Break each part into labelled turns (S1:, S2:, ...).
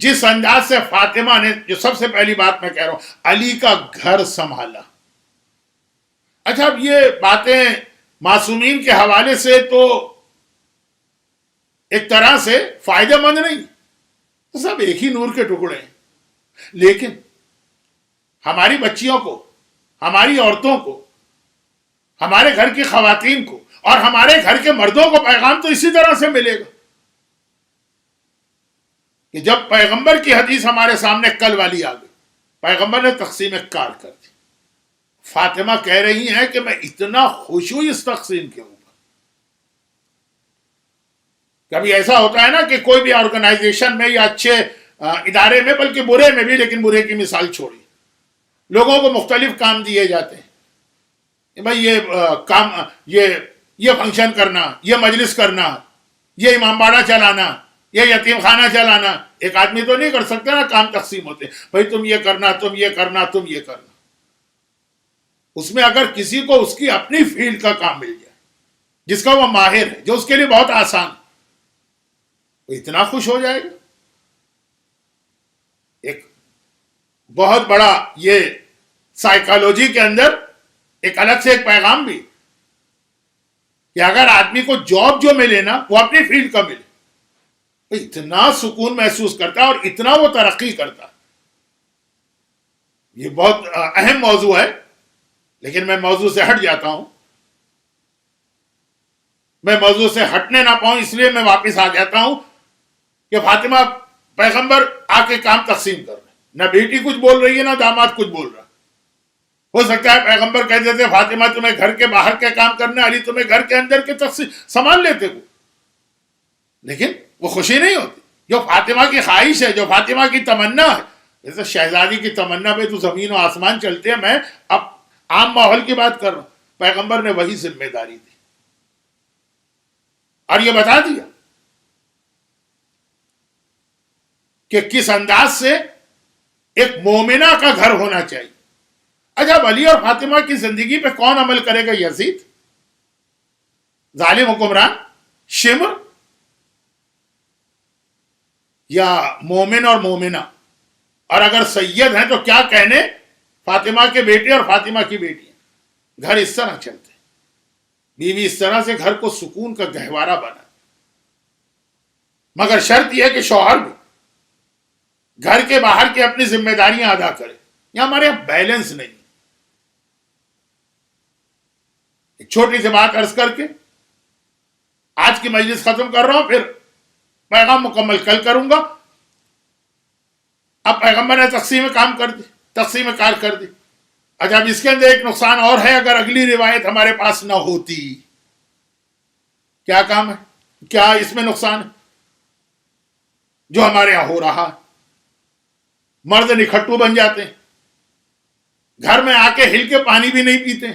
S1: جس انداز سے فاطمہ نے، جو سب سے پہلی بات میں کہہ رہا ہوں، علی کا گھر سنبھالا. اچھا اب یہ باتیں معصومین کے حوالے سے تو ایک طرح سے فائدہ مند نہیں، سب ایک ہی نور کے ٹکڑے ہیں، لیکن ہماری بچیوں کو، ہماری عورتوں کو، ہمارے گھر کی خواتین کو اور ہمارے گھر کے مردوں کو پیغام تو اسی طرح سے ملے گا کہ جب پیغمبر کی حدیث ہمارے سامنے کل والی آ گئی، پیغمبر نے تقسیم کار کر دی. فاطمہ کہہ رہی ہیں کہ میں اتنا خوش ہوں اس تقسیم کے اوپر. کبھی ایسا ہوتا ہے نا کہ کوئی بھی آرگنائزیشن میں یا اچھے ادارے میں، بلکہ برے میں بھی، لیکن برے کی مثال چھوڑی، لوگوں کو مختلف کام دیے جاتے ہیں کہ بھائی یہ کام، یہ فنکشن کرنا، یہ مجلس کرنا، یہ امام باڑہ چلانا، یہ یتیم خانہ چلانا. ایک آدمی تو نہیں کر سکتا نا، کام تقسیم ہوتے، بھائی تم یہ کرنا، تم یہ کرنا، تم یہ کرنا. اس میں اگر کسی کو اس کی اپنی فیلڈ کا کام مل جائے، جس کا وہ ماہر ہے، جو اس کے لیے بہت آسان، وہ اتنا خوش ہو جائے گا. ایک بہت بڑا یہ سائیکالوجی کے اندر ایک الگ سے ایک پیغام بھی کہ اگر آدمی کو جاب جو ملے نا، وہ اپنی فیلڈ کا ملے، اتنا سکون محسوس کرتا ہے اور اتنا وہ ترقی کرتا ہے. یہ بہت اہم موضوع ہے، لیکن میں موضوع سے ہٹ جاتا ہوں. میں موضوع سے ہٹنے نہ پاؤں، اس لیے میں واپس آ جاتا ہوں کہ فاطمہ پیغمبر آ کے کام تقسیم کر رہے ہیں. نہ بیٹی کچھ بول رہی ہے، نہ داماد کچھ بول رہا. ہو سکتا ہے پیغمبر کہہ دیتے فاطمہ تمہیں گھر کے باہر کے کام کرنا، علی تمہیں گھر کے اندر کے تقسیم سنبھال لیتے کو، لیکن وہ خوشی نہیں ہوتی. جو فاطمہ کی خواہش ہے، جو فاطمہ کی تمنا ہے، جیسے شہزادی کی تمنا پہ تو زمین و آسمان چلتے ہیں. میں اب عام ماحول کی بات کر رہا ہوں. پیغمبر نے وہی ذمہ داری دی اور یہ بتا دیا کہ کس انداز سے ایک مومنہ کا گھر ہونا چاہیے. اچھا علی اور فاطمہ کی زندگی پہ کون عمل کرے گا؟ یزید، ظالم حکمران، شمر، یا مومن اور مومنہ؟ اور اگر سید ہیں تو کیا کہنے فاطمہ کے بیٹے اور فاطمہ کی بیٹی. گھر اس طرح چلتے، بیوی اس طرح سے گھر کو سکون کا گہوارہ بنا. مگر شرط یہ ہے کہ شوہر بھی گھر کے باہر کی اپنی ذمہ داریاں ادا کرے. یہ ہمارے یہاں بیلنس نہیں. ایک چھوٹی سی بات عرض کر کے آج کی مجلس ختم کر رہا ہوں، پھر پیغام مکمل کل کروں گا. اب پیغمبر نے تقسیم کام کر دی، تقسیم کار کر دی. اچھا اب اس کے اندر ایک نقصان اور ہے، اگر اگلی روایت ہمارے پاس نہ ہوتی. کیا کام ہے؟ کیا اس میں نقصان ہے جو ہمارے یہاں ہو رہا؟ مرد نکھٹو بن جاتے ہیں، گھر میں آ کے ہل کے پانی بھی نہیں پیتے.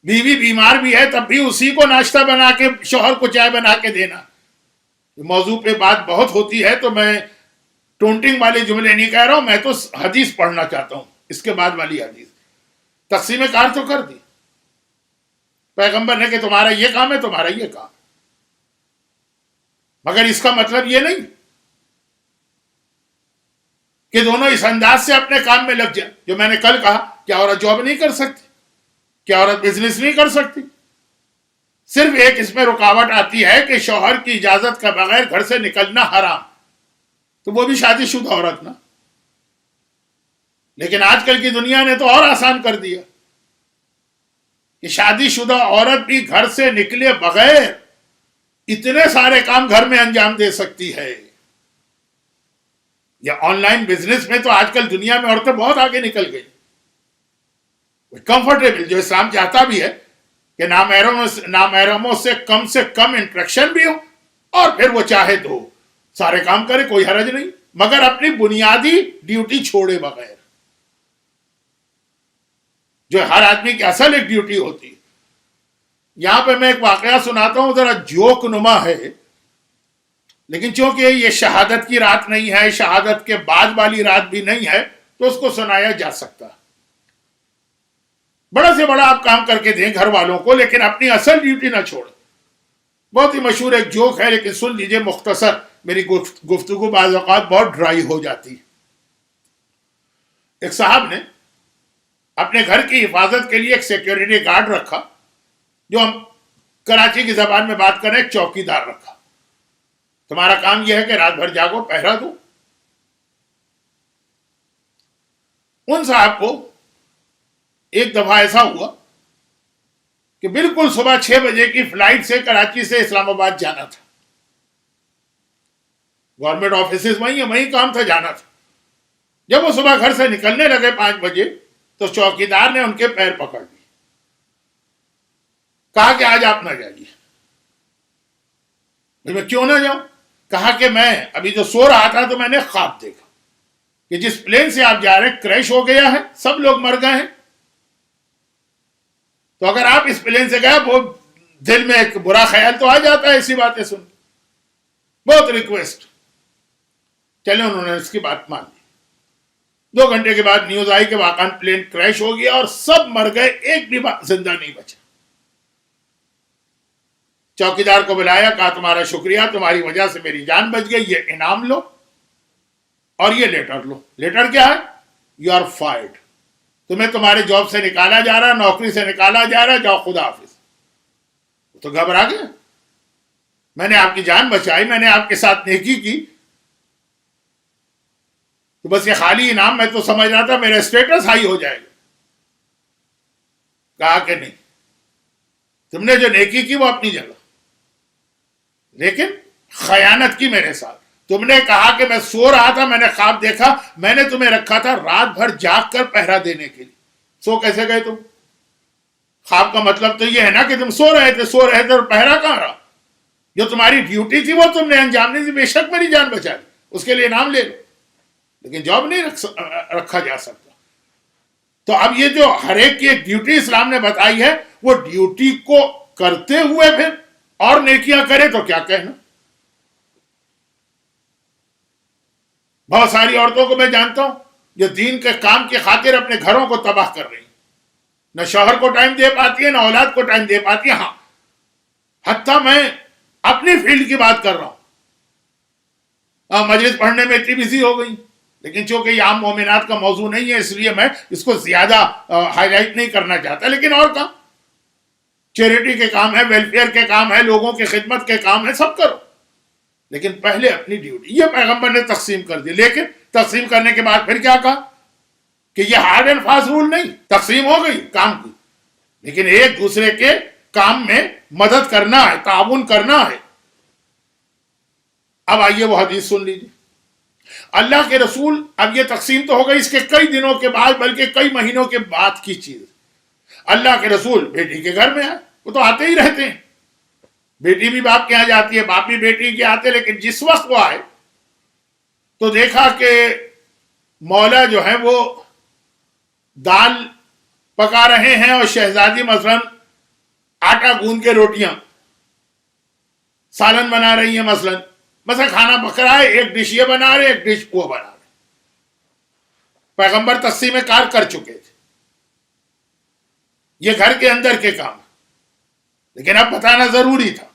S1: بیوی بیمار بھی ہے تب بھی اسی کو ناشتہ بنا کے، شوہر کو چائے بنا کے دینا. موضوع پہ بات بہت ہوتی ہے تو میں ٹونٹنگ والے جملے نہیں کہہ رہا ہوں، میں تو حدیث پڑھنا چاہتا ہوں. اس کے بعد والی حدیث تقسیم کار تو کر دی پیغمبر نے کہ تمہارا یہ کام ہے، تمہارا یہ کام. مگر اس کا مطلب یہ نہیں کہ دونوں اس انداز سے اپنے کام میں لگ جائیں. جو میں نے کل کہا، کیا عورت جاب نہیں کر سکتی؟ کیا عورت بزنس نہیں کر سکتی؟ صرف ایک اس میں رکاوٹ آتی ہے کہ شوہر کی اجازت کا بغیر گھر سے نکلنا حرام، تو وہ بھی شادی شدہ عورت نا. لیکن آج کل کی دنیا نے تو اور آسان کر دیا کہ شادی شدہ عورت بھی گھر سے نکلے بغیر اتنے سارے کام گھر میں انجام دے سکتی ہے. یا آن لائن بزنس میں تو آج کل دنیا میں عورتیں بہت آگے نکل گئی. کمفرٹیبل، جو اسلام چاہتا بھی ہے کہ نامحرموں سے کم انٹریکشن بھی ہو، اور پھر وہ چاہے تو سارے کام کرے، کوئی حرج نہیں، مگر اپنی بنیادی ڈیوٹی چھوڑے بغیر، جو ہر آدمی کی اصل ایک ڈیوٹی ہوتی ہے. یہاں پہ میں ایک واقعہ سناتا ہوں، ذرا جوک نما ہے، لیکن چونکہ یہ شہادت کی رات نہیں ہے، شہادت کے بعد والی رات بھی نہیں ہے، تو اس کو سنایا جا سکتا ہے. بڑا سے بڑا آپ کام کر کے دیں گھر والوں کو، لیکن اپنی اصل ڈیوٹی نہ چھوڑیں. بہت ہی مشہور ایک جوک ہے، لیکن سن لیجئے مختصر. میری گفتگو بعض اوقات بہت ڈرائی ہو جاتی ہے. ایک صاحب نے اپنے گھر کی حفاظت کے لیے ایک سیکیورٹی گارڈ رکھا, جو ہم کراچی کی زبان میں بات کریں ایک چوکیدار رکھا. تمہارا کام یہ ہے کہ رات بھر جاگو, پہرا دو. ان صاحب کو ایک دفعہ ایسا ہوا کہ بالکل صبح 6 بجے کی فلائٹ سے کراچی سے اسلام آباد جانا تھا. گورنمنٹ آفیسز وہیں ہیں, وہیں کام تھا, جانا تھا. جب وہ صبح گھر سے نکلنے لگے 5 بجے تو چوکیدار نے ان کے پیر پکڑ لیے, کہا کہ آج آپ نہ جائیے. میں کیوں نہ جاؤں؟ کہا کہ میں ابھی جو سو رہا تھا تو میں نے خواب دیکھا کہ جس پلین سے آپ جا رہے ہیں کریش ہو گیا ہے, سب لوگ مر گئے ہیں. تو اگر آپ اس پلین سے گئے, وہ دل میں ایک برا خیال تو آ جاتا ہے ایسی باتیں سن. بہت ریکویسٹ. چلے انہوں نے اس کی بات مان لی. 2 گھنٹے کے بعد نیوز آئی کہ واقعاً پلین کریش ہو گیا اور سب مر گئے, ایک بھی زندہ نہیں بچا. چوکیدار کو بلایا, کہا تمہارا شکریہ, تمہاری وجہ سے میری جان بچ گئی, یہ انعام لو اور یہ لیٹر لو. لیٹر کیا ہے؟ You are fired. تمہیں تمہارے جاب سے نکالا جا رہا, نوکری سے نکالا جا رہا, جاؤ خدا حافظ. تو گھبرا گیا. میں نے آپ کی جان بچائی, میں نے آپ کے ساتھ نیکی کی, تو بس یہ خالی انعام, میں تو سمجھ رہا تھا میرا اسٹیٹس ہائی ہو جائے گا. کہا کہ نہیں, تم نے جو نیکی کی وہ اپنی جگہ, لیکن خیانت کی میرے ساتھ. تم نے کہا کہ میں سو رہا تھا, میں نے خواب دیکھا, میں نے تمہیں رکھا تھا رات بھر جاگ کر پہرا دینے کے لیے. سو کیسے گئے تم؟ خواب کا مطلب تو یہ ہے نا کہ تم سو رہے تھے اور پہرا کہاں رہا؟ جو تمہاری ڈیوٹی تھی وہ تم نے انجام نہیں دی. بے شک میری جان بچا لی, اس کے لیے انعام لے لو, لیکن جاب نہیں رکھا جا سکتا. تو اب یہ جو ہر ایک کی ایک ڈیوٹی اسلام نے بتائی ہے, وہ ڈیوٹی کو کرتے ہوئے پھر اور نیکیاں کرے تو کیا کہنا. بہت ساری عورتوں کو میں جانتا ہوں جو دین کے کام کی خاطر اپنے گھروں کو تباہ کر رہی ہیں. نہ شوہر کو ٹائم دے پاتی ہے, نہ اولاد کو ٹائم دے پاتی ہے. ہاں, حتیٰ میں اپنی فیلڈ کی بات کر رہا ہوں, مجلس پڑھنے میں اتنی بزی ہو گئی, لیکن چونکہ یہ عام مومنات کا موضوع نہیں ہے اس لیے میں اس کو زیادہ ہائی لائٹ نہیں کرنا چاہتا. لیکن اور کام, چیریٹی کے کام ہے, ویلفیئر کے کام ہے, لوگوں کی خدمت کے کام ہے, سب کرو, لیکن پہلے اپنی ڈیوٹی. یہ پیغمبر نے تقسیم کر دی, لیکن تقسیم کرنے کے بعد پھر کیا کہا کہ یہ ہارڈ اینڈ فاسٹ رول نہیں, تقسیم ہو گئی کام کی, لیکن ایک دوسرے کے کام میں مدد کرنا ہے, تعاون کرنا ہے. اب آئیے وہ حدیث سن لیجیے. اللہ کے رسول, اب یہ تقسیم تو ہو گئی اس کے کئی دنوں کے بعد, بلکہ کئی مہینوں کے بعد کی چیز. اللہ کے رسول بیٹی کے گھر میں آئے, وہ تو آتے ہی رہتے ہیں, بیٹی بھی باپ کے یہاں جاتی ہے, باپ بھی بیٹی کے آتے, لیکن جس وقت وہ آئے تو دیکھا کہ مولا جو ہے وہ دال پکا رہے ہیں اور شہزادی مثلاً آٹا گوندھ کے روٹیاں, سالن بنا رہی ہیں, مثلا کھانا پک رہا ہے, ایک ڈش یہ بنا رہے, ایک ڈش وہ بنا رہے. پیغمبر تقسیم کار کر چکے تھے, یہ گھر کے اندر کے کام, لیکن اب بتانا ضروری تھا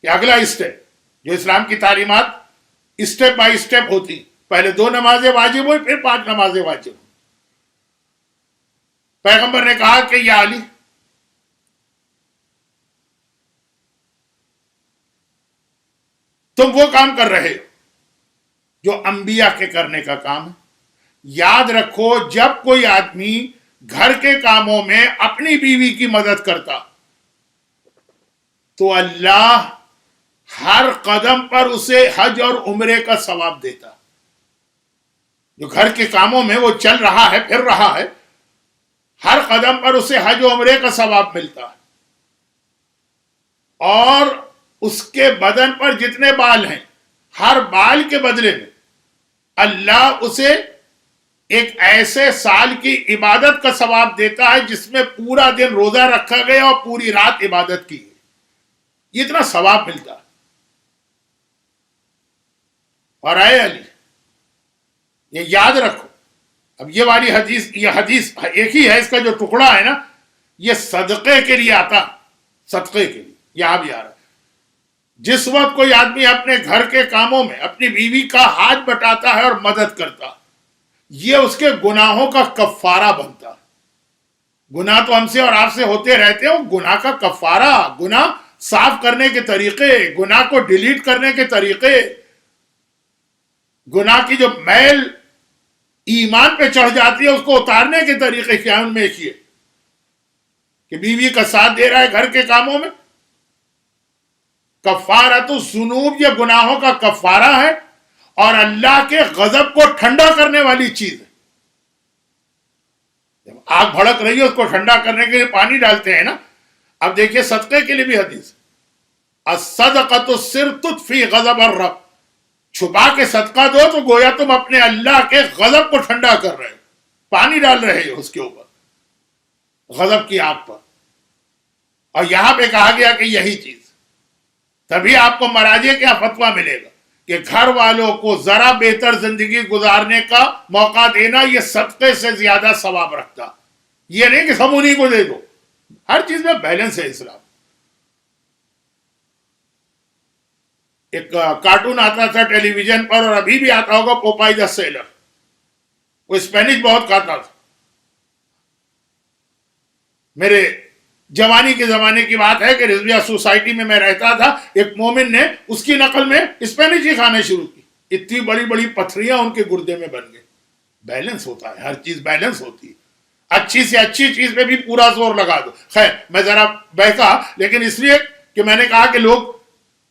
S1: کہ اگلا اسٹیپ جو اسلام کی تعلیمات اسٹیپ بائی اسٹیپ ہوتی, پہلے 2 نمازیں واجب ہوئی, پھر 5 نمازیں واجب ہوئی. پیغمبر نے کہا کہ یا علی, تم وہ کام کر رہے ہو جو انبیاء کے کرنے کا کام ہے. یاد رکھو, جب کوئی آدمی گھر کے کاموں میں اپنی بیوی کی مدد کرتا تو اللہ ہر قدم پر اسے حج اور عمرے کا ثواب دیتا. جو گھر کے کاموں میں وہ چل رہا ہے, پھر رہا ہے, ہر قدم پر اسے حج و عمرے کا ثواب ملتا ہے. اور اس کے بدن پر جتنے بال ہیں, ہر بال کے بدلے میں اللہ اسے ایک ایسے سال کی عبادت کا ثواب دیتا ہے جس میں پورا دن روزہ رکھا گیا اور پوری رات عبادت کی. یہ اتنا ثواب ملتا ہے. اور اے علی, یہ یاد رکھو, اب یہ والی حدیث, یہ حدیث ایک ہی ہے, اس کا جو ٹکڑا ہے نا یہ صدقے کے لیے آتا, صدقے کے لیے, یہاں بھی آ رہا ہے. جس وقت کوئی آدمی اپنے گھر کے کاموں میں اپنی بیوی کا ہاتھ بٹاتا ہے اور مدد کرتا، یہ اس کے گناہوں کا کفارہ بنتا۔ گناہ تو ہم سے اور آپ سے ہوتے رہتے ہیں، گناہ کا کفارہ، گناہ صاف کرنے کے طریقے، گناہ کو ڈیلیٹ کرنے کے طریقے، گناہ کی جو میل ایمان پہ چڑھ جاتی ہے اس کو اتارنے کے طریقے کیا ان میں ایک یہ کہ بیوی کا ساتھ دے رہا ہے گھر کے کاموں میں، کفارۃ الذنوب یہ گناہوں کا کفارہ ہے اور اللہ کے غضب کو ٹھنڈا کرنے والی چیز ہے۔ جب آگ بھڑک رہی ہے اس کو ٹھنڈا کرنے کے لیے پانی ڈالتے ہیں نا۔ اب دیکھیے صدقے کے لیے بھی حدیث، الصدقۃ السر تطفی غضب الرب، چھپا کے صدقہ دو تو گویا تم اپنے اللہ کے غضب کو ٹھنڈا کر رہے ہو، پانی ڈال رہے ہو اس کے اوپر، غضب کی آگ پر۔ اور یہاں پہ کہا گیا کہ یہی چیز، تبھی آپ کو مراجع کا فتویٰ ملے گا کہ گھر والوں کو ذرا بہتر زندگی گزارنے کا موقع دینا یہ صدقے سے زیادہ ثواب رکھتا۔ یہ نہیں کہ سمونی کو دے دو، ہر چیز میں بیلنس ہے اسلام۔ ایک کارٹون آتا تھا ٹیلی ویژن پر اور ابھی بھی آتا ہوگا، پوپائی دا سیلر، وہ اسپینش بہت کھاتا تھا۔ میرے جوانی کے زمانے کی بات ہے کہ رضویہ سوسائٹی میں رہتا تھا، ایک مومن نے اس کی نقل میں اسپینش ہی کھانے شروع کی، اتنی بڑی بڑی پتھریاں ان کے گردے میں بن گئی۔ بیلنس ہوتا ہے، ہر چیز بیلنس ہوتی ہے، اچھی سے اچھی چیز پہ بھی پورا زور لگا دو۔ خیر میں ذرا بہکا، لیکن اس لیے کہ میں نے کہا کہ لوگ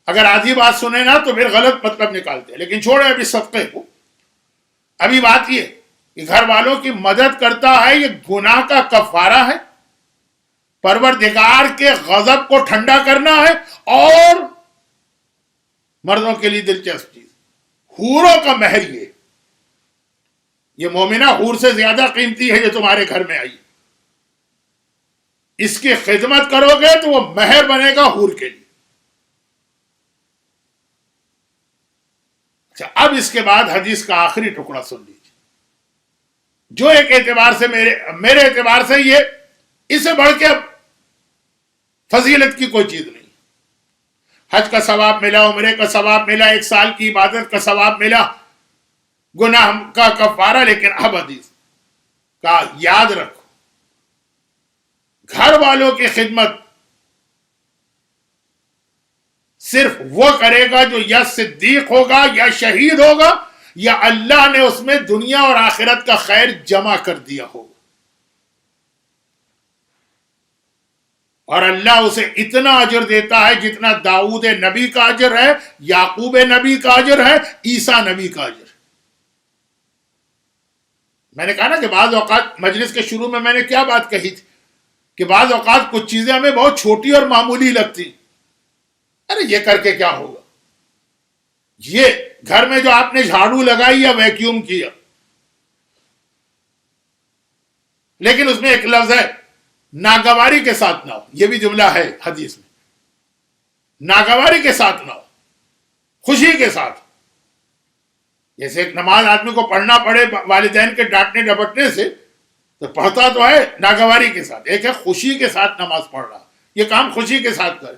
S1: اگر آدھی بات سنیں نا تو پھر غلط مطلب نکالتے ہیں، لیکن چھوڑیں ابھی صدقے کو۔ ابھی بات یہ کہ گھر والوں کی مدد کرتا ہے، یہ گناہ کا کفارہ ہے، پروردگار کے غضب کو ٹھنڈا کرنا ہے، اور مردوں کے لیے دلچسپ چیز، حوروں کا مہر یہ مومنہ حور سے زیادہ قیمتی ہے جو تمہارے گھر میں آئی، اس کی خدمت کرو گے تو وہ مہر بنے گا حور کے لیے۔ اچھا اب اس کے بعد حدیث کا آخری ٹکڑا سن لیجیے، جو ایک اعتبار سے میرے اعتبار سے یہ اس سے بڑھ کے اب فضیلت کی کوئی چیز نہیں۔ حج کا ثواب ملا، عمرے کا ثواب ملا، ایک سال کی عبادت کا ثواب ملا، گناہ کا کفارہ، لیکن اب حدیث کا یاد رکھو، گھر والوں کی خدمت صرف وہ کرے گا جو یا صدیق ہوگا یا شہید ہوگا یا اللہ نے اس میں دنیا اور آخرت کا خیر جمع کر دیا ہوگا، اور اللہ اسے اتنا اجر دیتا ہے جتنا داؤد نبی کا اجر ہے، یعقوب نبی کا اجر ہے، عیسیٰ نبی کا اجر۔ میں نے کہا نا کہ بعض اوقات مجلس کے شروع میں نے کیا بات کہی تھی کہ بعض اوقات کچھ چیزیں ہمیں بہت چھوٹی اور معمولی لگتی، ارے یہ کر کے کیا ہوگا، یہ گھر میں جو آپ نے جھاڑو لگائی یا ویکیوم کیا، لیکن اس میں ایک لفظ ہے ناگواری کے ساتھ نہ ہو، یہ بھی جملہ ہے حدیث میں، ناگواری کے ساتھ نہ ہو، خوشی کے ساتھ۔ جیسے ایک نماز آدمی کو پڑھنا پڑے والدین کے ڈانٹنے ڈپٹنے سے تو پڑھتا تو ہے ناگواری کے ساتھ، ایک ہے خوشی کے ساتھ نماز پڑھ رہا، یہ کام خوشی کے ساتھ کرے۔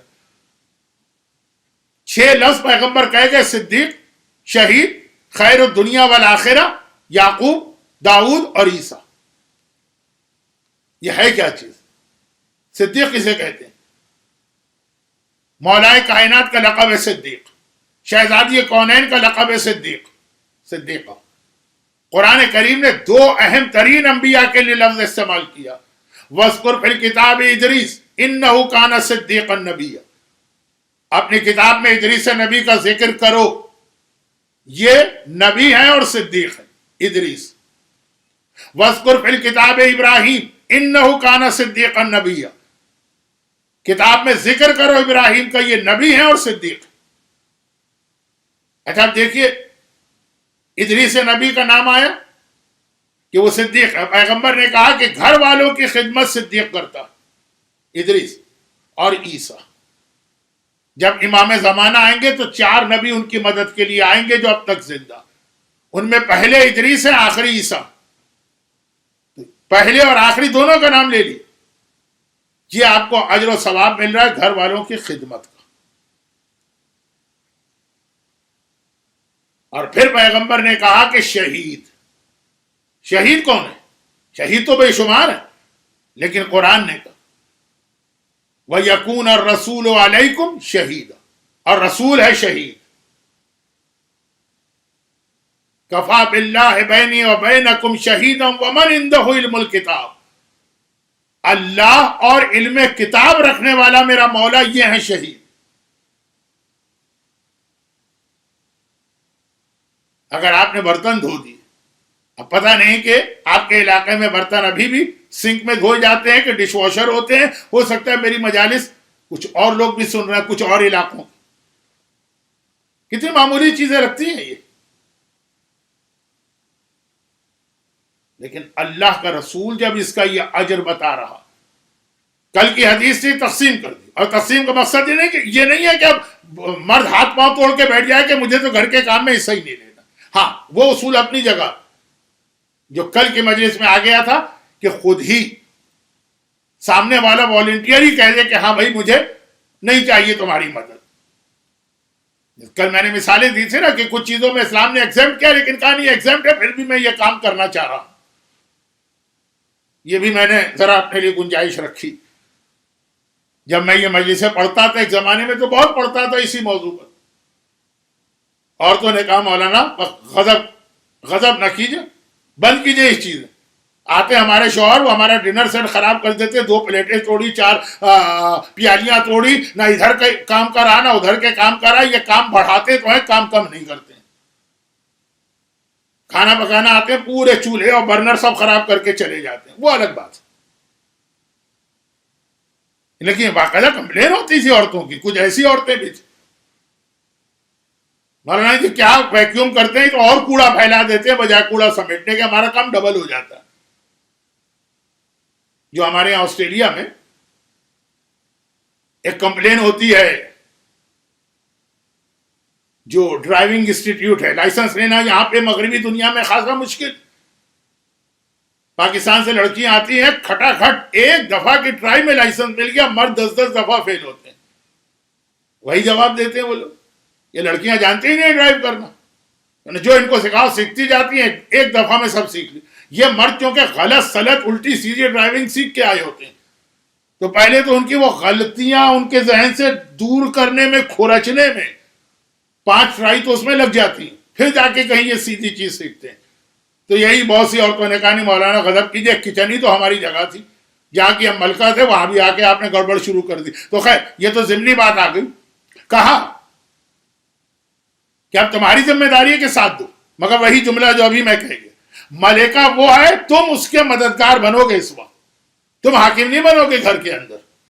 S1: 6 لفظ پیغمبر کہہ گئے، صدیق، شہید، خیر الدنیا والآخرہ، یعقوب، داؤد اور عیسیٰ۔ یہ ہے کیا چیز؟ صدیق کسے کہتے ہیں؟ مولائے کائنات کا لقب ہے صدیق، شہزادی کونین کا لقب ہے صدیقہ۔ قرآن کریم نے 2 اہم ترین انبیاء کے لیے لفظ استعمال کیا، وَاذْكُرْ فِي الْكِتَابِ ادریس إِنَّهُ كَانَ صِدِّيقًا نَبِيًّا، اپنی کتاب میں ادریس نبی کا ذکر کرو، یہ نبی ہیں اور صدیق ہیں ادریس۔ وَاذْكُرْ فِي الْكِتَابِ ابراہیم إِنَّهُ كَانَ صِدِّيقًا نَبِيًّا، کتاب میں ذکر کرو ابراہیم کا، یہ نبی ہیں اور صدیق۔ اچھا اب دیکھیے ادریس نبی کا نام آیا کہ وہ صدیق ہے، پیغمبر نے کہا کہ گھر والوں کی خدمت صدیق کرتا، ادریس اور عیسیٰ۔ جب امام زمانہ آئیں گے تو 4 نبی ان کی مدد کے لیے آئیں گے جو اب تک زندہ، ان میں پہلے ادریس ہے، آخری عیسیٰ، پہلے اور آخری دونوں کا نام لے لی۔ یہ آپ کو اجر و ثواب مل رہا ہے گھر والوں کی خدمت کا۔ اور پھر پیغمبر نے کہا کہ شہید کون ہے؟ شہید تو بے شمار ہے، لیکن قرآن نے کہا وَيَكُونَ الرَّسُولُ عَلَيْكُمْ شَهِيدًا، اور رسول ہے شہید. کفا باللہ بینی و بینکم شہیدا ومن عنده علم الکتاب، اللہ اور علم کتاب رکھنے والا میرا مولا یہ ہے شہید. اگر آپ نے برتن دھو دیے، اب پتہ نہیں کہ آپ کے علاقے میں برتن ابھی بھی سنک میں دھوئے جاتے ہیں کہ ڈش واشر ہوتے ہیں، ہو سکتا ہے میری مجالس کچھ اور لوگ بھی سن رہے ہیں کچھ اور علاقوں. کتنی معمولی چیزیں رکھتی ہیں یہ، لیکن اللہ کا رسول جب اس کا یہ اجر بتا رہا، کل کی حدیث سے تقسیم کر دی. اور تقسیم کا مقصد یہ نہیں ہے کہ اب مرد ہاتھ پاؤں توڑ کے بیٹھ جائے کہ مجھے تو گھر کے کام میں حصہ ہی نہیں لینا. ہاں وہ اصول اپنی جگہ جو کل کی مجلس میں آ گیا تھا کہ خود ہی سامنے والا والنٹیئر ہی کہہ دے کہ ہاں بھائی مجھے نہیں چاہیے تمہاری مدد. کل میں نے مثالیں دی تھی نا کہ کچھ چیزوں میں اسلام نے ایگزمپٹ کیا، لیکن کہا نہیں ایگزمپٹ ہے پھر بھی میں یہ کام کرنا چاہ رہا ہوں. یہ بھی میں نے ذرا اپنے لیے گنجائش رکھی. جب میں یہ مجلسیں پڑھتا تھا ایک زمانے میں تو بہت پڑھتا تھا اسی موضوع پر. عورتوں نے کہا مولانا غضب نہ کیجئے، بند کیجئے اس چیز. آتے ہمارے شوہر وہ ہمارا ڈنر سیٹ خراب کر دیتے، 2 پلیٹیں توڑی، 4 پیالیاں توڑی، نہ ادھر کے کام کرا نہ ادھر کے کام کرا. یہ کام بڑھاتے تو ہیں، کام کم نہیں کرتے. کھانا پکانا آتے ہیں پورے چولہے اور برنر سب خراب کر کے چلے جاتے ہیں، وہ الگ بات ہے. لیکن باقاعدہ کمپلین ہوتی تھی عورتوں کی، کچھ ایسی عورتیں بھی تھیں مولانا جی کیا ویکیوم کرتے ہیں تو اور کوڑا پھیلا دیتے ہیں بجائے کوڑا سمیٹنے کے، ہمارا کام ڈبل ہو جاتا ہے. جو ہمارے یہاں آسٹریلیا میں ایک کمپلین ہوتی ہے، جو ڈرائیونگ انسٹیٹیوٹ ہے، لائسنس لینا یہاں پہ مغربی دنیا میں خاصا مشکل. پاکستان سے لڑکیاں آتی ہیں کھٹا کھٹ ایک دفعہ کی ٹرائی میں لائسنس مل گیا، مرد 10 دفعہ فیل ہوتے ہیں. وہی جواب دیتے ہیں وہ لوگ، یہ لڑکیاں جانتی ہی نہیں ڈرائیو کرنا، جو ان کو سکھاؤ سیکھتی جاتی ہیں، ایک دفعہ میں سب سیکھ لی. یہ مرد چونکہ غلط سلط الٹی سیدھی ڈرائیونگ سیکھ کے آئے ہوتے ہیں، تو پہلے تو ان کی وہ غلطیاں ان کے ذہن سے دور کرنے میں، کھرچنے میں 5 ٹرائی تو اس میں لگ جاتی ہیں، پھر جا کے کہیں یہ سیدھی چیز سیکھتے ہیں. تو یہی بہت سی عورتوں نے کہا نہیں مولانا غضب کیجیے، کچن ہی تو ہماری جگہ تھی، جہاں کی ہم ملکہ تھے وہاں بھی آ کے آپ نے گڑبڑ شروع کر دی. تو خیر یہ تو ضمنی بات آ گئی. کہا کہ اب تمہاری ذمہ داری ہے کہ ساتھ دو، مگر وہی جملہ جو ابھی میں کہہ گیا، ملکہ وہ ہے تم اس کے مددگار بنو گے. اس وقت تم حاکم نہیں بنو گے گھر کے اندر.